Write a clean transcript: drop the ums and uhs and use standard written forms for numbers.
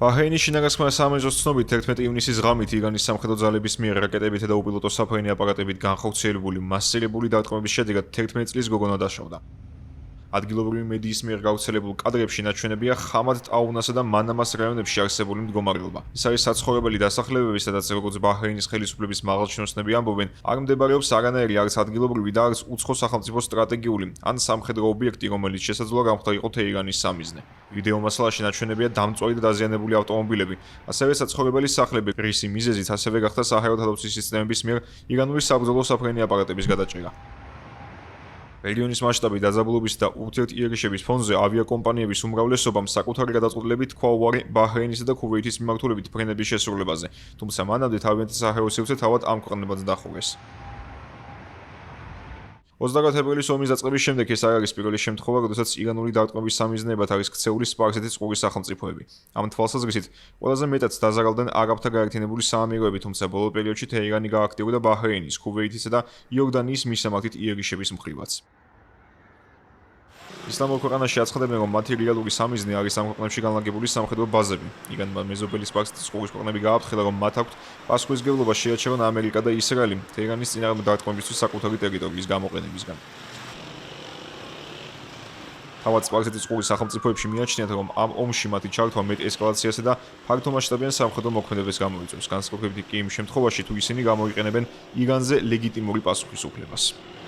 ბაჰრეინის შინაგანსხმა საამჟოს ცნობით 11 ივნისის ღამით ირანის სამხედრო ძალების მიერ რაკეტებითა და უპილოტო საფრენი აპარატებით განხორციელებული მასირებული დარტყმების შედეგად 11 წლის გოგონა დაშავდა. ადგილობრივი მედიის მიერ გავრცელებულ კადრებში ნაჩვენებია ხამად ტაუნასა და მანამას რაიონებში არსებული მდგომარეობა. ეს არის საცხოვრებელი დასახლებები, სადაც როგორც ბაჰრეინის ხელისუფლების მაღალჩინოსნები ამბობენ, არ მდებარეობს არანაირი არც ადგილობრივი და არც უცხო სახელმწიფო სტრატეგიული ან სამხედრო ობიექტი, რომელიც შესაძლოა გამხდარ იყო თეირანის სამიზნე. ვიდეო მასალაში ნაჩვენებია დამწვარი და დაზიანებული ავტომობილები, ასევე საცხოვრებელი სახლები, რის მიზეზით ასევე გახდა საჰაერო თავდაცვის სისტემების მიერ ირანული საბრძოლო საფრენი აპარატების გადაჭრა. რეგიონის მასშტაბით დაძაბულობის და ურთიერთიერიშების ფონზე ავიაკომპანიების უმრავლესობამ საკუთარი გადაწყვეტილებით თქვა უარი ბაჰრეინისა და ქუვეითის მიმართულებით ფრენების შესრულებაზე, თუმცა მანამდე თავიანთი საჰაერო სივრცე თავად ამ ქვეყნებად დახურეს. 28 თებერვლის ომის დაწყების შემდეგ ეს არ არის პირველი შემთხვევა, როდესაც ირანული დარტყმების სამიზნეებად არის ქცეული სპარსეთის წყურის სახელმწიფოები. ამ თვალსაზრისით, ყველაზე მეტად დაზარალდნენ არაბთა გაერთიანებული საამიროები, თუმცა ბოლო პერიოდში თეირანი გააქტიურდა ბაჰრეინის, ქუვეითისა და იორდანიის მისამართით იერიშების მხრივაც. ისლამურ ქვეყანაში აცხადებენ, რომ მათი რეალური სამიზნე არის ამ ქვეყნებში განლაგებული სამხედრო ბაზები. ირანმა მეზობელი სპარსეთის წყურის ქვეყნები გააფრთხილა, რომ მათ აქვთ პასუხისმგებლობა შეაჩერონ ამერიკა და ისრაელი თეირანის წინააღმდეგ დარტყმებისთვის საკუთარი ტერიტორიის გამოყენებისგან. თავად სპარსეთის წყურის სახელმწიფოებში მიაჩნიათ, რომ ამ ომში მათი ჩართვა მეტ ესკალაციასა და ფართომასშტაბიან სამხედრო მოქმედებას გამოიწვევს, განსაკუთრებით კი იმ შემთხვევაში, თუ ისინი გამოიყენებენ ირანზე ლეგიტიმური პასუხისმგებლობას.